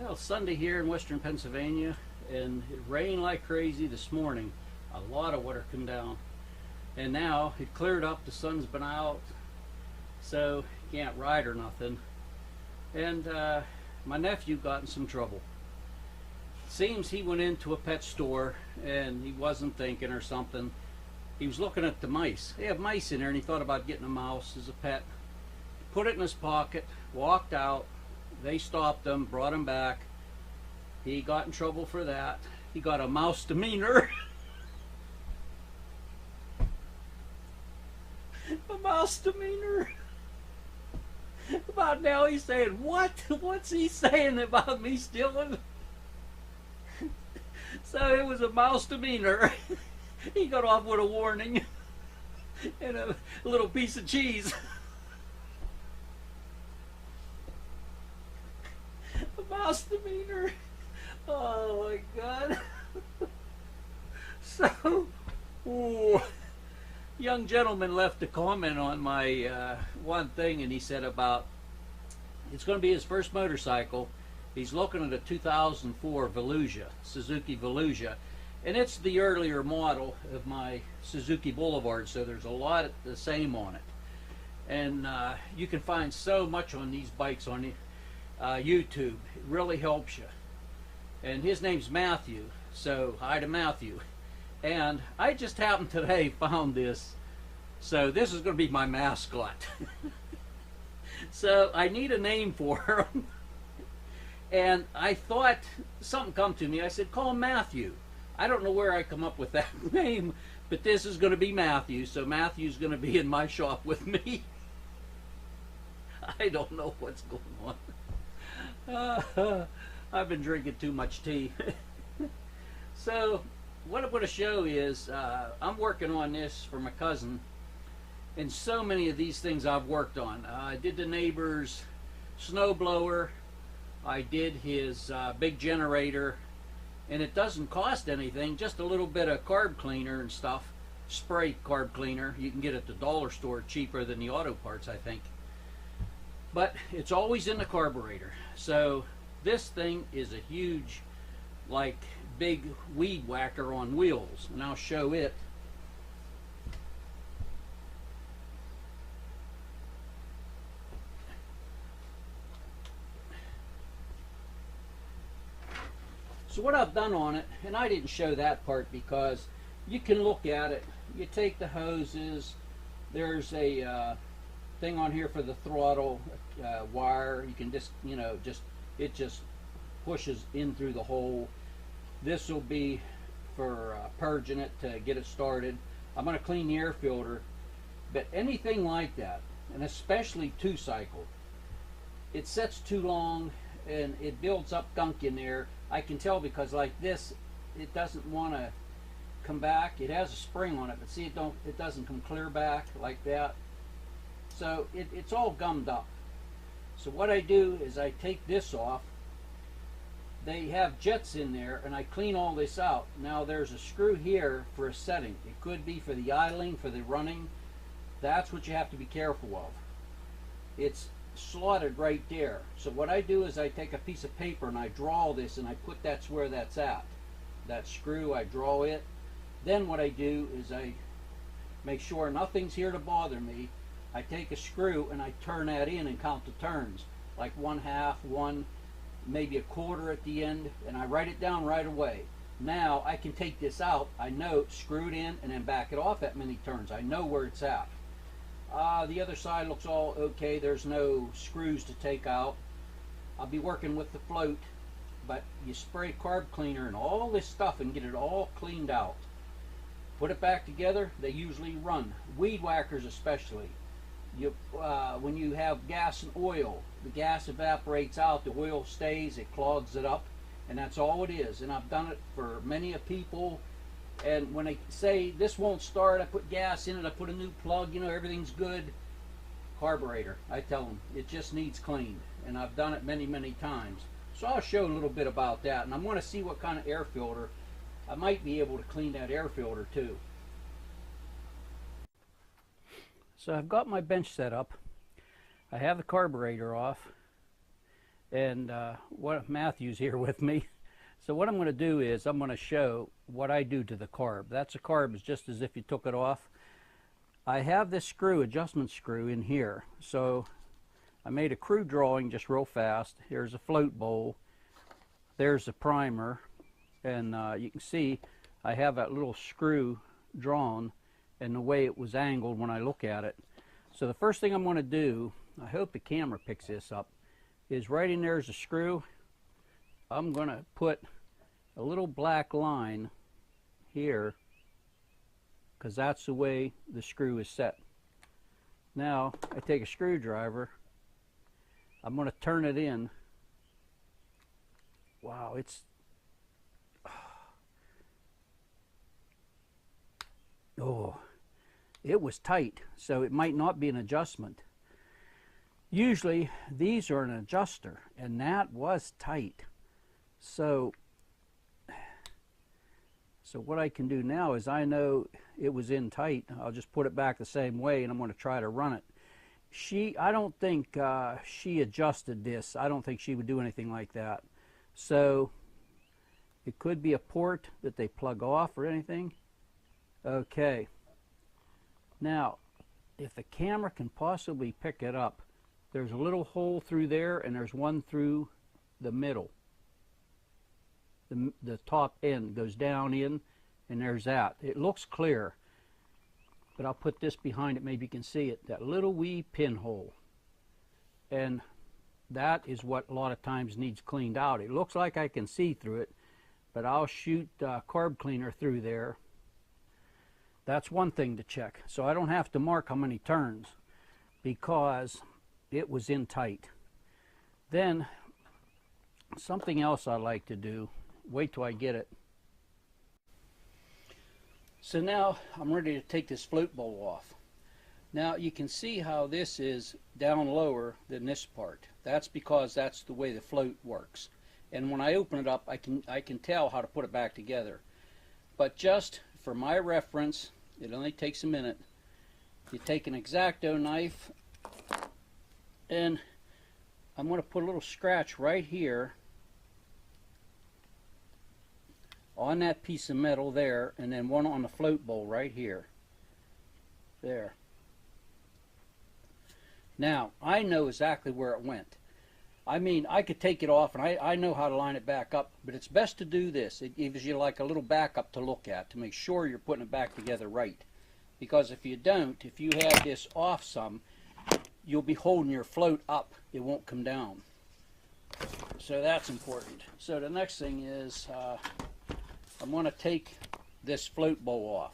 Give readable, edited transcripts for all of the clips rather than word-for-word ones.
Well, Sunday here in western Pennsylvania, and it rained like crazy this morning. A lot of water come down. And now it cleared up, the sun's been out, so you can't ride or nothing. And my nephew got in some trouble. Seems he went into a pet store and he wasn't thinking or something. He was looking at the mice. They have mice in there and he thought about getting a mouse as a pet. Put it in his pocket, walked out. They stopped him, brought him back. He got in trouble for that. He got a mouse demeanor. A mouse demeanor. About now he's saying, what? What's he saying about me stealing? So it was a mouse demeanor. He got off with a warning and a little piece of cheese. A mouse demeanor. Oh my God. So, ooh. Young gentleman left a comment on my one thing, and he said about it's going to be his first motorcycle. He's looking at a 2004 Volusia, Suzuki Volusia, and it's the earlier model of my Suzuki Boulevard, so there's a lot of the same on it. And you can find so much on these bikes on YouTube. It really helps you. And his name's Matthew, so hi to Matthew. And I just happened today found this, so this is going to be my mascot. So I need a name for him. And I thought, something come to me. I said, call him Matthew. I don't know where I come up with that name, but this is going to be Matthew, so Matthew's going to be in my shop with me. I don't know what's going on. I've been drinking too much tea. So what I'm going to show is I'm working on this for my cousin, and so many of these things I've worked on. I did the neighbor's snow blower. I did his big generator, and it doesn't cost anything, just a little bit of carb cleaner and stuff. Spray carb cleaner. You can get it at the dollar store cheaper than the auto parts, I think. But it's always in the carburetor. So this thing is a huge, like, big weed whacker on wheels, and I'll show it. So what I've done on it, and I didn't show that part because you can look at it. You take the hoses, there's a thing on here for the throttle wire. You can just, you know, it just pushes in through the hole. This will be for purging it to get it started. I'm going to clean the air filter, but anything like that, and especially two-cycle, it sets too long and it builds up gunk in there. I can tell because like this, it doesn't want to come back. It has a spring on it, but see, it doesn't come clear back like that. So it's all gummed up. So what I do is I take this off. They have jets in there, and I clean all this out. Now there's a screw here for a setting. It could be for the idling, for the running. That's what you have to be careful of. It's slotted right there. So what I do is I take a piece of paper and I draw this, and I put that's where that's at. That screw, I draw it. Then what I do is I make sure nothing's here to bother me. I take a screw and I turn that in and count the turns, like 1/2, 1, maybe a quarter at the end, and I write it down right away. Now I can take this out. I know, screw it in and then back it off at many turns. I know where it's at. The other side looks all okay. There's no screws to take out. I'll be working with the float, but you spray carb cleaner and all this stuff and get it all cleaned out. Put it back together. They usually run. Weed whackers especially. When you have gas and oil, the gas evaporates out, the oil stays, it clogs it up, and that's all it is. And I've done it for many of people, and when they say this won't start, I put gas in it, I put a new plug, you know, everything's good. Carburetor, I tell them, it just needs cleaned, and I've done it many, many times. So I'll show a little bit about that, and I want to see what kind of air filter. I might be able to clean that air filter too. So I've got my bench set up. I have the carburetor off. And what Matthew's here with me. So what I'm going to do is I'm going to show what I do to the carb. That's a carb, is just as if you took it off. I have this screw, adjustment screw, in here. So I made a crude drawing just real fast. Here's a float bowl. There's a primer. And you can see I have that little screw drawn and the way it was angled when I look at it. So the first thing I'm going to do, I hope the camera picks this up, is right in there is a screw. I'm going to put a little black line here because that's the way the screw is set. Now I take a screwdriver, I'm going to turn it in. Wow, it's oh, it was tight, so it might not be an adjustment. Usually these are an adjuster, and that was tight. So what I can do now is, I know it was in tight. I'll just put it back the same way, and I'm going to try to run it. I don't think she adjusted this. I don't think she would do anything like that. So it could be a port that they plug off or anything. Okay. Now, if the camera can possibly pick it up, there's a little hole through there, and there's one through the middle. The top end goes down in, and there's that. It looks clear, but I'll put this behind it, maybe you can see it, that little wee pinhole. And that is what a lot of times needs cleaned out. It looks like I can see through it, but I'll shoot carb cleaner through there. That's one thing to check. So I don't have to mark how many turns because it was in tight. Then something else I like to do, wait till I get it. So now I'm ready to take this float bowl off. Now you can see how this is down lower than this part. That's because that's the way the float works. And when I open it up, I can tell how to put it back together. But just for my reference, it only takes a minute. You take an X-Acto knife, and I'm going to put a little scratch right here on that piece of metal there, and then one on the float bowl right here. There. Now, I know exactly where it went. I mean, I could take it off, and I know how to line it back up, but it's best to do this. It gives you like a little backup to look at to make sure you're putting it back together right. Because if you don't, if you have this off some, you'll be holding your float up. It won't come down. So that's important. So the next thing is I'm going to take this float bowl off.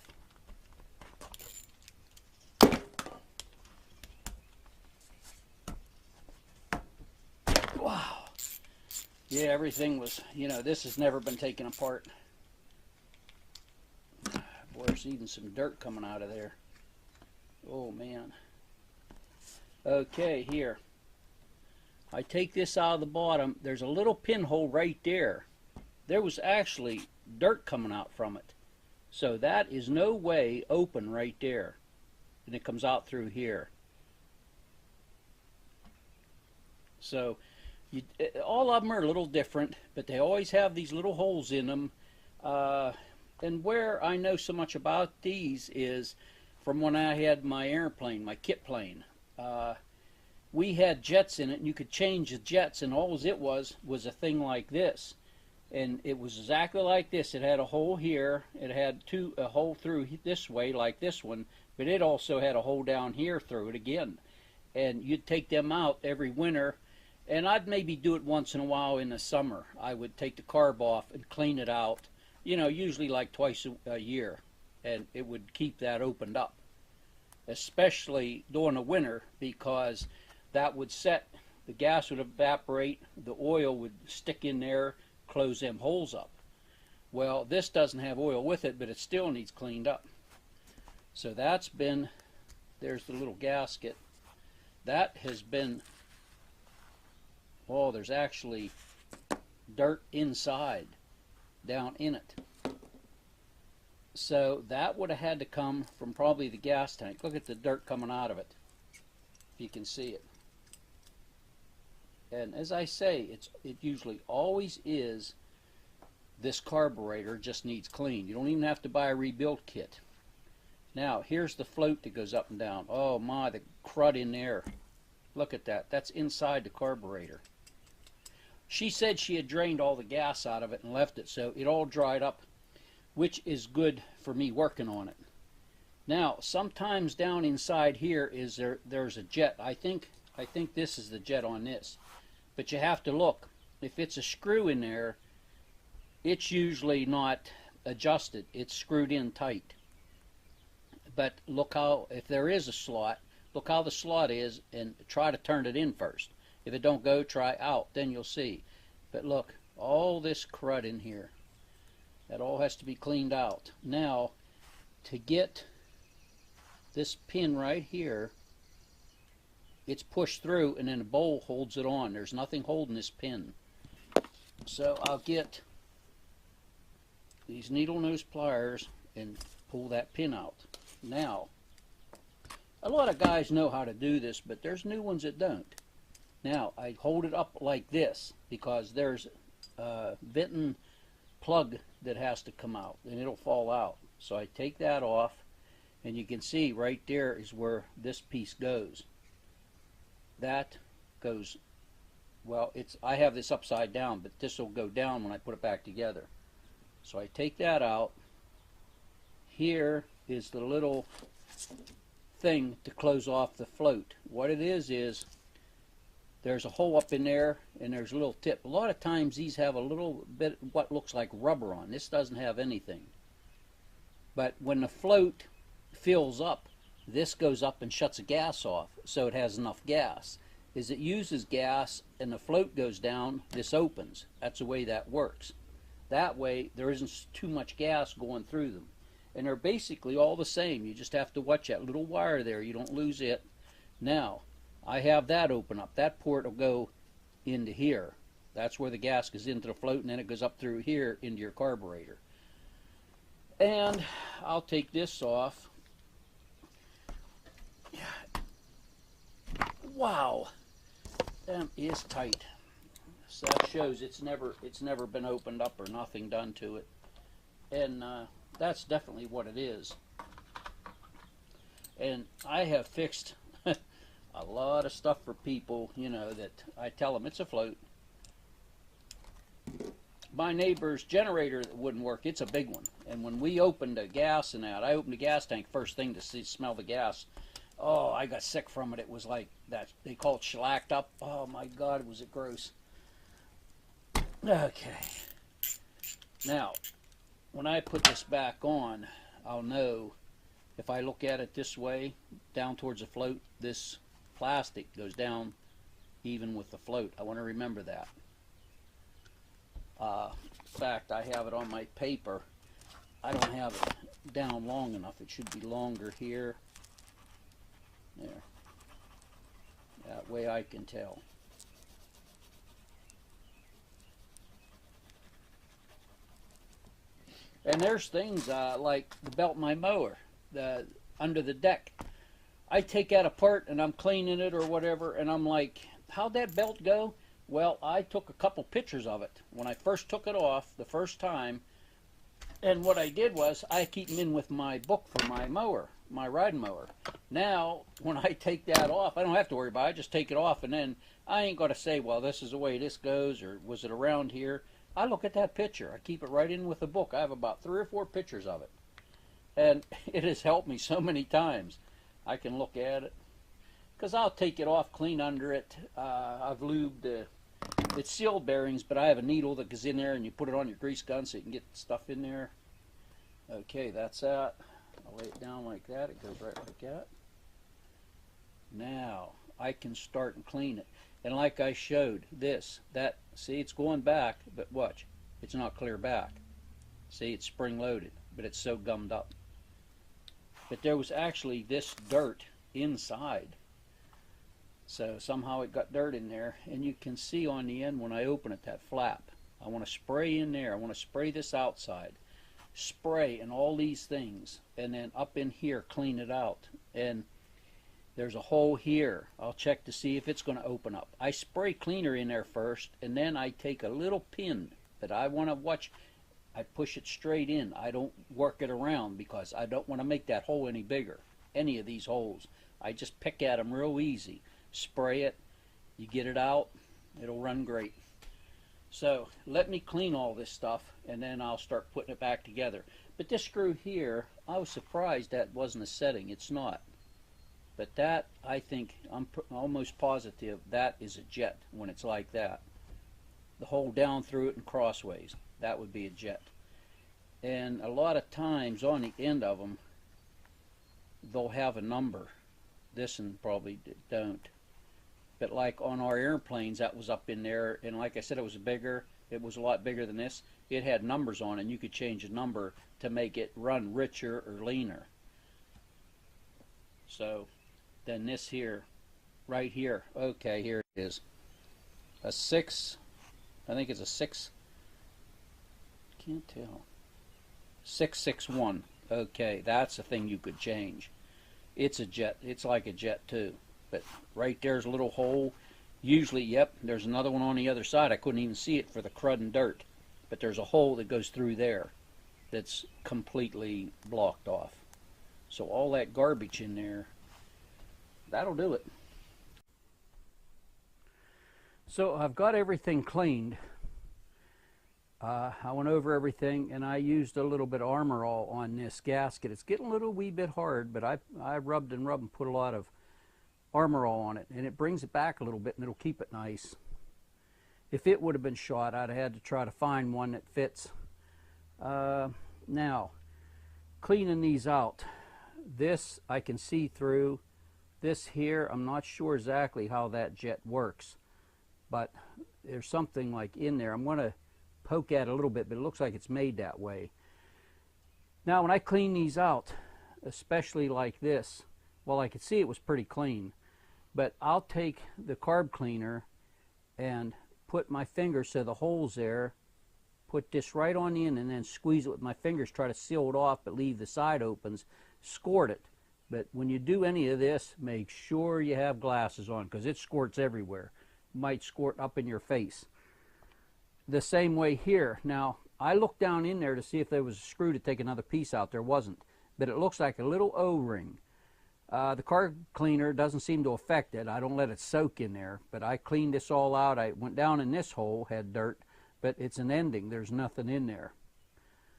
Wow. Yeah, everything was, you know, this has never been taken apart. Boy, there's even some dirt coming out of there. Oh, man. Okay, here. I take this out of the bottom. There's a little pinhole right there. There was actually dirt coming out from it. So that is no way open right there. And it comes out through here. So all of them are a little different, but they always have these little holes in them. And where I know so much about these is from when I had my airplane, my kit plane. We had jets in it, and you could change the jets, and all it was a thing like this. And it was exactly like this. It had a hole here. It had a hole through this way, like this one, but it also had a hole down here through it again. And you'd take them out every winter, and I'd maybe do it once in a while in the summer. I would take the carb off and clean it out, you know, usually like twice a year, and it would keep that opened up, especially during the winter, because that would set, the gas would evaporate, the oil would stick in there, close them holes up. Well, this doesn't have oil with it, but it still needs cleaned up. So that's been, there's the little gasket. That has been, oh, there's actually dirt inside, down in it. So that would have had to come from probably the gas tank. Look at the dirt coming out of it, if you can see it. And as I say, it usually always is this carburetor just needs clean. You don't even have to buy a rebuild kit. Now, here's the float that goes up and down. Oh my, the crud in there. Look at that. That's inside the carburetor. She said she had drained all the gas out of it and left it so it all dried up, which is good for me working on it. Now, sometimes down inside here is there's a jet. I think this is the jet on this. But you have to look. If it's a screw in there, it's usually not adjusted. It's screwed in tight. But look how, if there is a slot, look how the slot is and try to turn it in first. If it don't go, try out. Then you'll see. But look, all this crud in here. That all has to be cleaned out. Now, to get this pin right here, it's pushed through and then a bowl holds it on. There's nothing holding this pin. So I'll get these needle nose pliers and pull that pin out. Now, a lot of guys know how to do this, but there's new ones that don't. Now, I hold it up like this because there's a Benton plug that has to come out and it'll fall out. So I take that off and you can see right there is where this piece goes. That goes, well, I have this upside down, but this will go down when I put it back together. So I take that out. Here is the little thing to close off the float. What it is there's a hole up in there and there's a little tip. A lot of times these have a little bit what looks like rubber on. This doesn't have anything. But when the float fills up, this goes up and shuts the gas off so it has enough gas. As it uses gas and the float goes down, this opens. That's the way that works. That way there isn't too much gas going through them. And they're basically all the same. You just have to watch that little wire there. You don't lose it. Now, I have that open up. That port will go into here. That's where the gas goes into the float, and then it goes up through here into your carburetor. And I'll take this off. Wow, that is tight. So that shows it's never been opened up or nothing done to it, and that's definitely what it is. And I have fixed a lot of stuff for people, you know, that I tell them it's a float. My neighbor's generator that wouldn't work, it's a big one, and when we opened the gas and that, I opened the gas tank first thing to smell the gas. Oh, I got sick from it. It was like that. They call it shellacked up. Oh my God, was it gross. Okay. Now, when I put this back on, I'll know if I look at it this way, down towards the float, this plastic goes down even with the float. I want to remember that. In fact, I have it on my paper. I don't have it down long enough. It should be longer here. There. That way I can tell. And there's things like the belt in my mower, under the deck. I take that apart and I'm cleaning it or whatever, and I'm like, how'd that belt go? Well, I took a couple pictures of it when I first took it off the first time, and what I did was I keep them in with my book for my mower, my riding mower. Now, when I take that off, I don't have to worry about it. I just take it off, and then I ain't going to say, well, this is the way this goes, or was it around here? I look at that picture. I keep it right in with the book. I have about 3 or 4 pictures of it, and it has helped me so many times. I can look at it, because I'll take it off, clean under it. I've lubed it's sealed bearings, but I have a needle that goes in there, and you put it on your grease gun so you can get stuff in there. Okay, that's that. I'll lay it down like that. It goes right like that. Now, I can start and clean it. And like I showed, see, it's going back, but watch, it's not clear back. See, it's spring-loaded, but it's so gummed up. But there was actually this dirt inside. So somehow it got dirt in there, and you can see on the end when I open it, that flap. I want to spray in there. I want to spray this outside. Spray and all these things, and then up in here clean it out. And there's a hole here. I'll check to see if it's going to open up. I spray cleaner in there first, and then I take a little pin that I want to watch. I push it straight in. I don't work it around because I don't want to make that hole any bigger, any of these holes. I just pick at them real easy. Spray it, you get it out, it'll run great. So let me clean all this stuff, and then I'll start putting it back together. But this screw here, I was surprised that wasn't a setting. It's not. But that, I think, I'm almost positive that is a jet when it's like that. The hole down through it and crossways, that would be a jet. And a lot of times on the end of them, they'll have a number. This one probably don't. But like on our airplanes, that was up in there, and like I said, it was bigger. It was a lot bigger than this. It had numbers on it, and you could change the number to make it run richer or leaner. So then this here, right here, okay, here it is. A 6, I think it's a 6, can't tell. 661, okay, that's a thing you could change. It's a jet, it's like a jet too. But right there's a little hole. Usually, yep, there's another one on the other side. I couldn't even see it for the crud and dirt. But there's a hole that goes through there that's completely blocked off. So all that garbage in there, that'll do it. So I've got everything cleaned. I went over everything, and I used a little bit of Armor All on this gasket. It's getting a little wee bit hard, but I rubbed and rubbed and put a lot of Armor All on it, and it brings it back a little bit, and it'll keep it nice. If it would have been shot, I'd have had to try to find one that fits. Now, cleaning these out. This I can see through. This here, I'm not sure exactly how that jet works, but there's something like in there. I'm going to poke at it a little bit, but it looks like it's made that way. Now, when I clean these out, especially like this, well, I could see it was pretty clean, but I'll take the carb cleaner and put my fingers to the holes there, put this right on the end, and then squeeze it with my fingers, try to seal it off, but leave the side opens, squirt it. But when you do any of this, make sure you have glasses on, because it squirts everywhere. It might squirt up in your face. The same way here. Now, I looked down in there to see if there was a screw to take another piece out. There wasn't, but it looks like a little O-ring. The carb cleaner doesn't seem to affect it. I don't let it soak in there, but I cleaned this all out. I went down in this hole, had dirt, but it's an ending. There's nothing in there.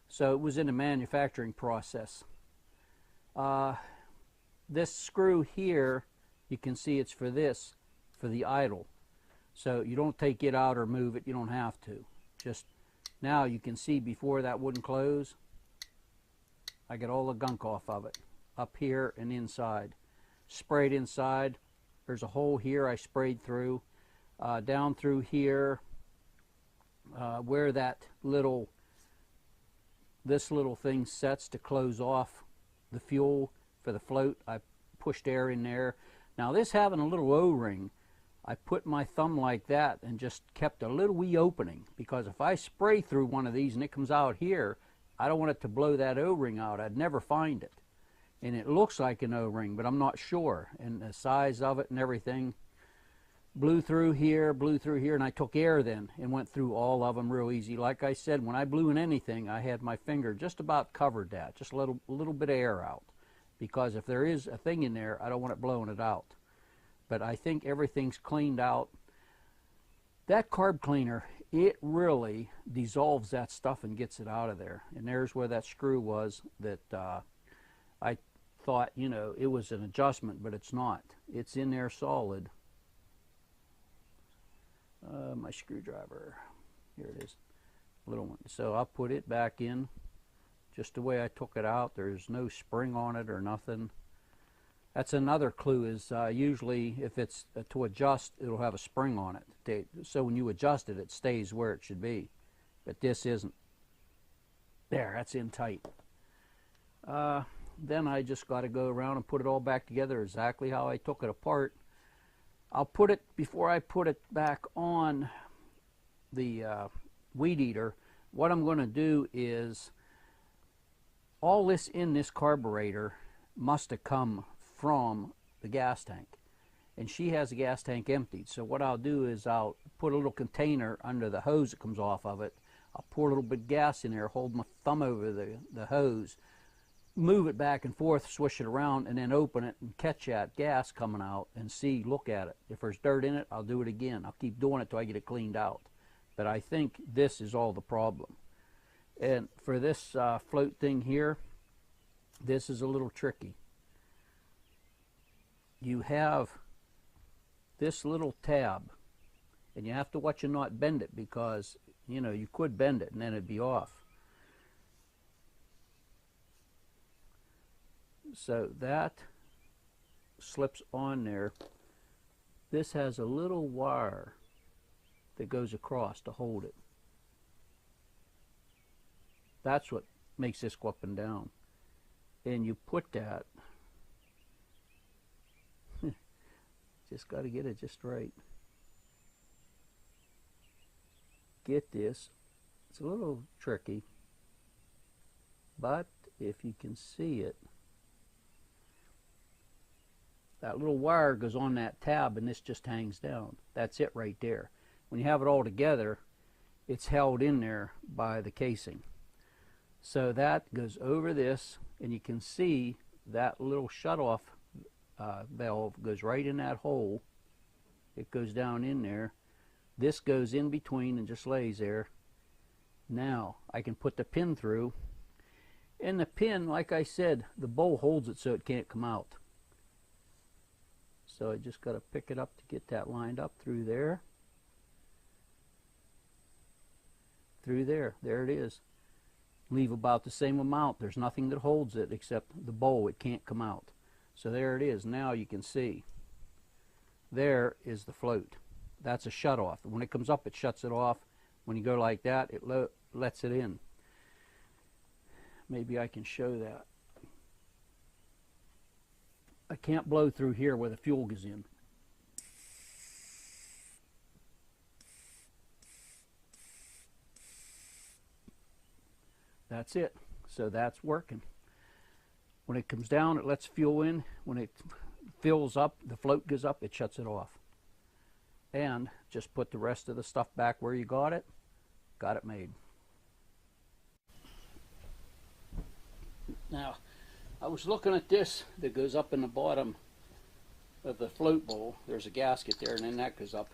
So it was in the manufacturing process. This screw here, you can see it's for this, for the idle. So you don't take it out or move it. You don't have to. Just now you can see before that wouldn't close, I got all the gunk off of it. Up here and inside. Sprayed inside. There's a hole here I sprayed through. Down through here, where that little, this little thing sets to close off the fuel for the float, I pushed air in there. Now this having a little O-ring, I put my thumb like that and just kept a little wee opening, because if I spray through one of these and it comes out here, I don't want it to blow that O-ring out. I'd never find it. And it looks like an O-ring, but I'm not sure. And the size of it and everything. Blew through here, and I took air then and went through all of them real easy. Like I said, when I blew in anything, I had my finger just about covered that, just a little bit of air out. Because if there is a thing in there, I don't want it blowing it out. But I think everything's cleaned out. That carb cleaner, it really dissolves that stuff and gets it out of there. And there's where that screw was that I thought, you know, it was an adjustment, but it's not. It's in there solid. My screwdriver, here it is, little one. So I'll put it back in just the way I took it out. There's no spring on it or nothing. That's another clue, is usually if it's to adjust, it'll have a spring on it. So when you adjust it, it stays where it should be. But this isn't. There, that's in tight. Then I just got to go around and put it all back together exactly how I took it apart. I'll put it, before I put it back on the weed eater, what I'm going to do is, all this in this carburetor must have come from the gas tank. And she has the gas tank emptied. So what I'll do is I'll put a little container under the hose that comes off of it. I'll pour a little bit of gas in there, hold my thumb over the hose, move it back and forth, swish it around, and then open it and catch that gas coming out and see, look at it. If there's dirt in it, I'll do it again. I'll keep doing it till I get it cleaned out. But I think this is all the problem. And for this float thing here, this is a little tricky. You have this little tab, and you have to watch and not bend it, because you know you could bend it and then it'd be off. So that slips on there. This has a little wire that goes across to hold it. That's what makes this go up and down. And you put that, just got to get it just right. Get this. It's a little tricky, but if you can see it, that little wire goes on that tab and this just hangs down. That's it right there. When you have it all together, it's held in there by the casing. So that goes over this, and you can see that little shutoff valve goes right in that hole. It goes down in there. This goes in between and just lays there. Now I can put the pin through, and the pin, like I said, the bowl holds it so it can't come out. So I just got to pick it up to get that lined up through there. Through there. There it is. Leave about the same amount. There's nothing that holds it except the bowl. It can't come out. So there it is. Now you can see. There is the float. That's a shut off. When it comes up, it shuts it off. When you go like that, it lets it in. Maybe I can show that. I can't blow through here where the fuel goes in. That's it. So that's working. When it comes down, it lets fuel in. When it fills up, the float goes up, it shuts it off. And just put the rest of the stuff back where you got it made. Now, I was looking at this that goes up in the bottom of the float bowl. There's a gasket there, and then that goes up.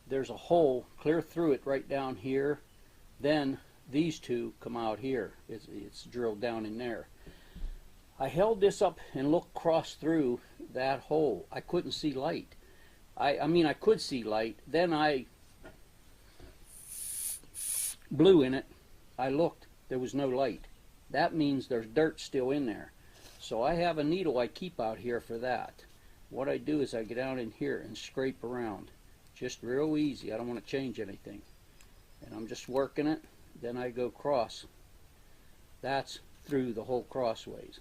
There's a hole clear through it right down here. Then these two come out here. It's drilled down in there. I held this up and looked across through that hole. I couldn't see light. I mean, I could see light. Then I blew in it. I looked. There was no light. That means there's dirt still in there. So I have a needle I keep out here for that. What I do is I get down in here and scrape around. Just real easy. I don't want to change anything. And I'm just working it. Then I go cross. That's through the whole crossways.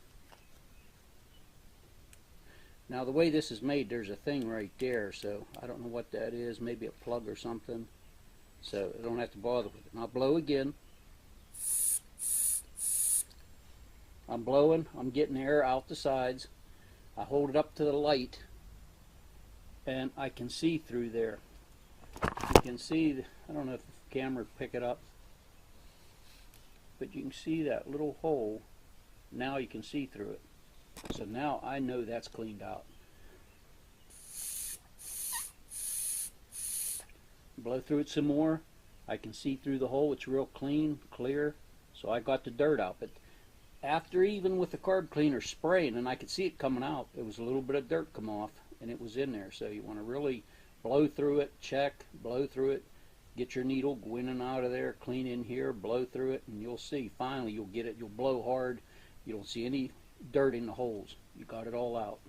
Now the way this is made, there's a thing right there, so I don't know what that is, maybe a plug or something. So I don't have to bother with it. And I'll blow again. I'm blowing, I'm getting air out the sides. I hold it up to the light and I can see through there. You can see, I don't know if the camera will pick it up, but you can see that little hole. Now you can see through it. So now I know that's cleaned out. Blow through it some more. I can see through the hole. It's real clean, clear. So I got the dirt out. But after, even with the carb cleaner spraying, and I could see it coming out, there was a little bit of dirt come off, and it was in there. So you want to really blow through it, check, blow through it, get your needle, go in and out of there, clean in here, blow through it, and you'll see. Finally, you'll get it. You'll blow hard. You don't see any dirt in the holes. You got it all out.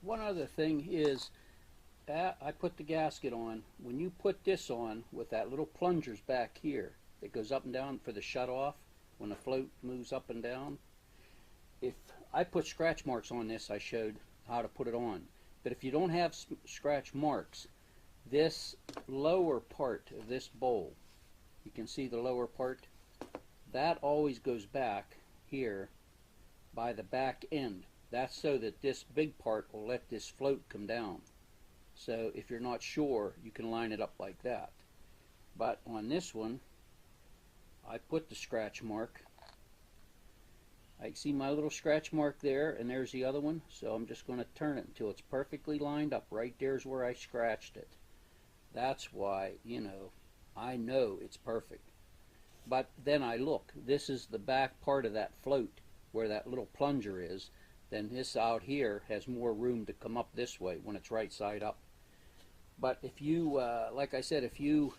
One other thing is, I put the gasket on. When you put this on with that little plungers back here that goes up and down for the shut off when the float moves up and down, if I put scratch marks on this, I showed how to put it on. But if you don't have scratch marks, this lower part of this bowl, you can see the lower part, that always goes back here by the back end. That's so that this big part will let this float come down. So if you're not sure, you can line it up like that. But on this one, I put the scratch mark. I see my little scratch mark there, and there's the other one. So I'm just going to turn it until it's perfectly lined up. Right there's where I scratched it. That's why, I know it's perfect. But then I look. This is the back part of that float where that little plunger is. Then this out here has more room to come up this way when it's right side up. But if you, like I said, if you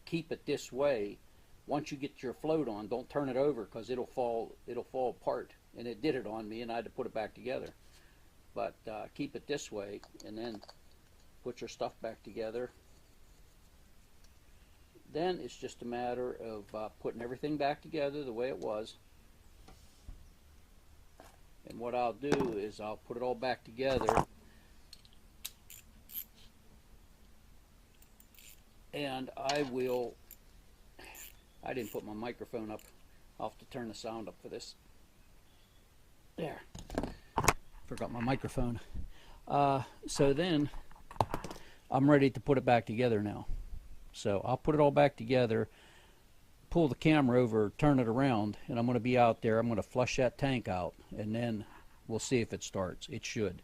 keep it this way, once you get your float on, don't turn it over because it'll fall apart. And it did it on me, and I had to put it back together. But keep it this way, and then put your stuff back together. Then it's just a matter of putting everything back together the way it was. And what I'll do is I'll put it all back together. And I didn't put my microphone up. I'll have to turn the sound up for this. There. Forgot my microphone. So then I'm ready to put it back together now. So I'll put it all back together, pull the camera over, turn it around, and I'm going to be out there. I'm going to flush that tank out, and then we'll see if it starts. It should.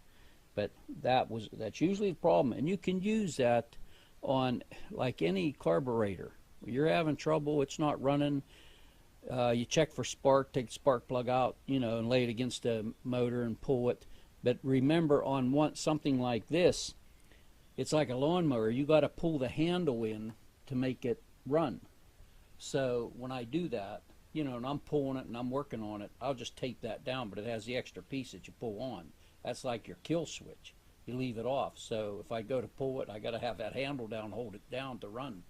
But that's usually the problem. And you can use that on like any carburetor. You're having trouble, it's not running. You check for spark, take the spark plug out, and lay it against the motor and pull it. But remember, on something like this, it's like a lawnmower. You got to pull the handle in to make it run. So when I do that, and I'm pulling it and I'm working on it, I'll just tape that down, but it has the extra piece that you pull on. That's like your kill switch. You leave it off. So if I go to pull it, I got to have that handle down, hold it down to run.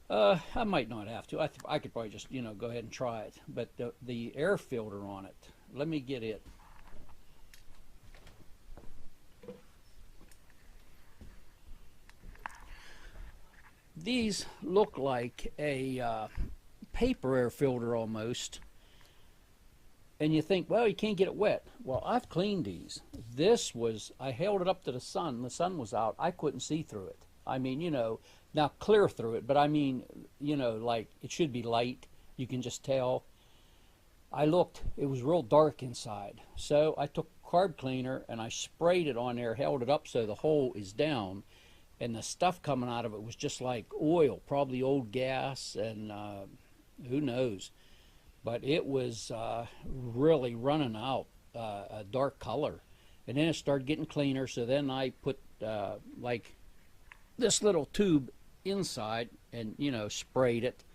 I might not have to. I could probably just, go ahead and try it. But the air filter on it, let me get it. These look like a paper air filter almost. And you think, well, you can't get it wet. Well, I've cleaned these. I held it up to the sun. The sun was out. I couldn't see through it. I mean, now clear through it, but I mean, like it should be light. You can just tell. I looked, it was real dark inside. So I took carb cleaner and I sprayed it on there, held it up so the hole is down. And the stuff coming out of it was just like oil, probably old gas, and who knows. But it was really running out a dark color. And then it started getting cleaner, so then I put like this little tube inside and, sprayed it.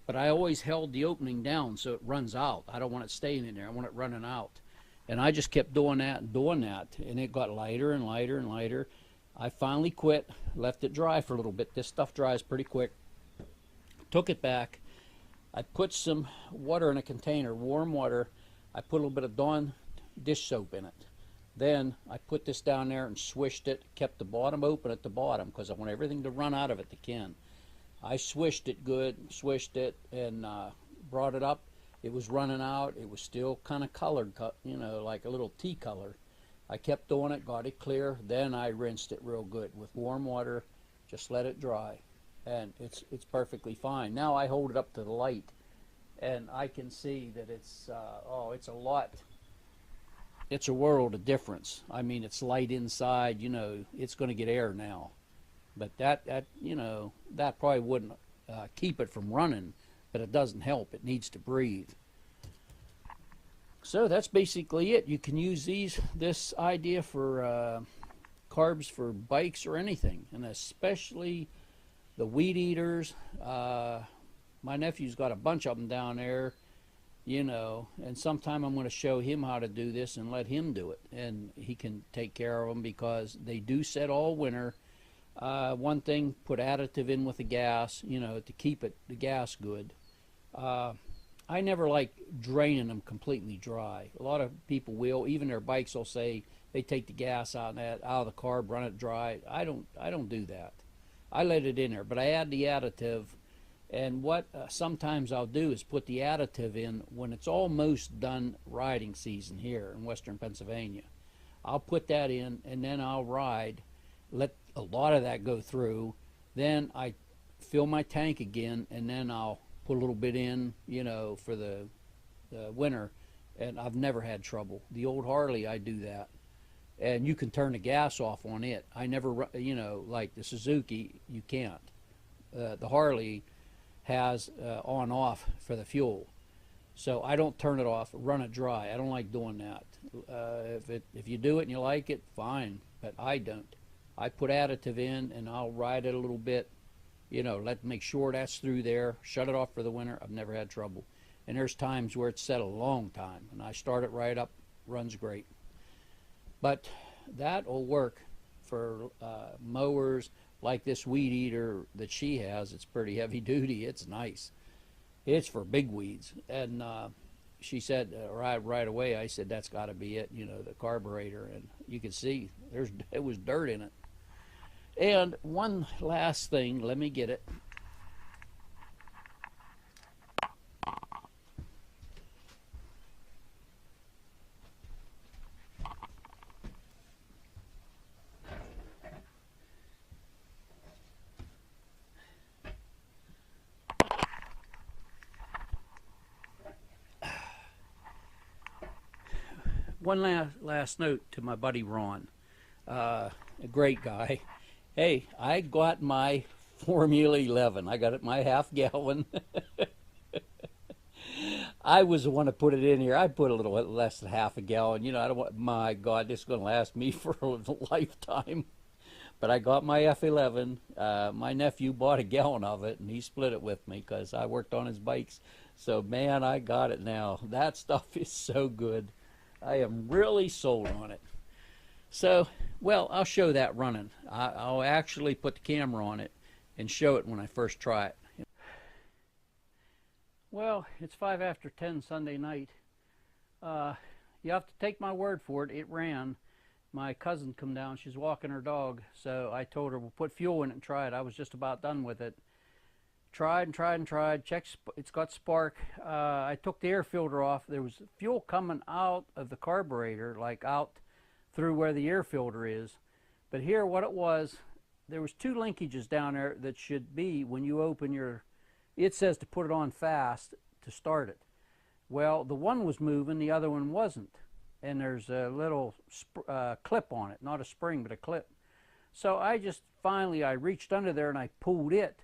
But I always held the opening down so it runs out. I don't want it staying in there. I want it running out. And I just kept doing that, and it got lighter and lighter and lighter. I finally quit, left it dry for a little bit. This stuff dries pretty quick. Took it back. I put some water in a container, warm water. I put a little bit of Dawn dish soap in it. Then I put this down there and swished it, kept the bottom open at the bottom because I want everything to run out of it that can. I swished it good, swished it, and brought it up. It was running out. It was still kind of colored, like a little tea color. I kept doing it, got it clear, then I rinsed it real good with warm water, just let it dry, and it's perfectly fine. Now I hold it up to the light, and I can see that it's it's a world of difference. I mean, it's light inside, it's going to get air now, but that probably wouldn't keep it from running, but it doesn't help. It needs to breathe. So that's basically it. You can use this idea for carbs for bikes or anything, and especially the weed eaters. My nephew's got a bunch of them down there, and sometime I'm going to show him how to do this and let him do it, and he can take care of them because they do set all winter. One thing, put additive in with the gas, to keep the gas good. I never like draining them completely dry. A lot of people will, even their bikes will say they take the gas out of the carb, run it dry. I don't do that. I let it in there, but I add the additive, And what sometimes I'll do is put the additive in when it's almost done riding season here in western Pennsylvania. I'll put that in, and then I'll ride, let a lot of that go through. Then I fill my tank again, and then I'll put a little bit in, you know, for the winter. And I've never had trouble. The old Harley, I do that. And you can turn the gas off on it. I never, you know, like the Suzuki, you can't. The Harley has on-off for the fuel. So I don't turn it off, run it dry. I don't like doing that. If you do it and you like it, fine, but I don't. I put additive in, and I'll ride it a little bit, you know, make sure that's through there, shut it off for the winter. I've never had trouble. And there's times where it's set a long time, and I start it right up, runs great. But that will work for mowers like this weed eater that she has. It's pretty heavy duty. It's nice. It's for big weeds. And she said right away, I said, that's got to be it, you know, the carburetor. And you can see it was dirt in it. And one last thing, let me get it. One last note to my buddy Ron, a great guy. Hey, I got my Formula 11. I got it my half-gallon. I was the one to put it in here. I put a little less than half a gallon. You know, I don't want, my God, this is going to last me for a lifetime. But I got my F11. My nephew bought a gallon of it, and he split it with me because I worked on his bikes. So, man, I got it now. That stuff is so good. I am really sold on it. So, well, I'll show that running. I'll actually put the camera on it and show it when I first try it. Well, it's 5 after 10 Sunday night. You have to take my word for it. It ran. My cousin come down. She's walking her dog. So I told her, we'll put fuel in it and try it. I was just about done with it. Tried and tried and tried. Checked, it's got spark. I took the air filter off. There was fuel coming out of the carburetor, like out through where the air filter is. But here, what it was, there was two linkages down there that should be when you open your. It says to put it on fast to start it. Well, the one was moving, the other one wasn't, and there's a little clip on it, not a spring, but a clip. So I just finally, I reached under there and I pulled it.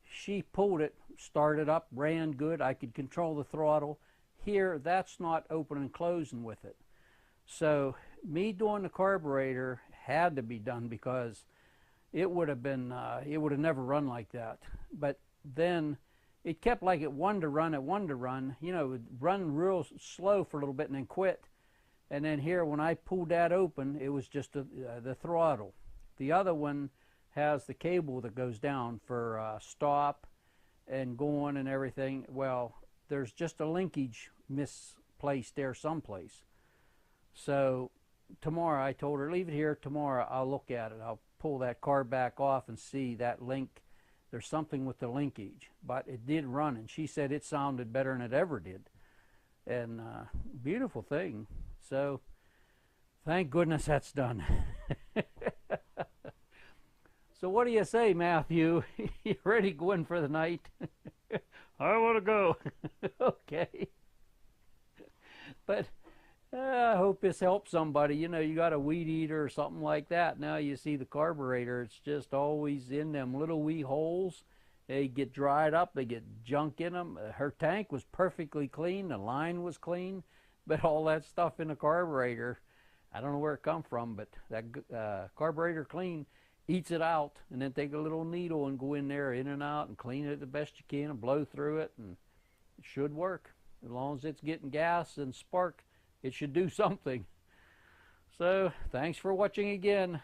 She pulled it, started up, ran good. I could control the throttle. Here, that's not open and closing with it. So me doing the carburetor had to be done because it would have been, it would have never run like that. But then it kept like it wanted to run, you know, it would run real slow for a little bit and then quit. And then here, when I pulled that open, it was just the throttle. The other one has the cable that goes down for stop and going and everything. Well, there's just a linkage misplaced there someplace. So tomorrow, I told her, leave it here. Tomorrow, I'll look at it. I'll pull that carb back off and see that link. There's something with the linkage. But it did run, and she said it sounded better than it ever did. And beautiful thing. So thank goodness that's done. So what do you say, Matthew? You ready to go in for the night? I want to go. Okay. But I hope this helps somebody. You know, you got a weed eater or something like that. Now you see the carburetor, it's just always in them little wee holes. They get dried up, they get junk in them. Her tank was perfectly clean, the line was clean, but all that stuff in the carburetor, I don't know where it come from, but that carburetor clean eats it out, and then take a little needle and go in there, in and out, and clean it the best you can and blow through it, and it should work. As long as it's getting gas and spark, it should do something. So, thanks for watching again.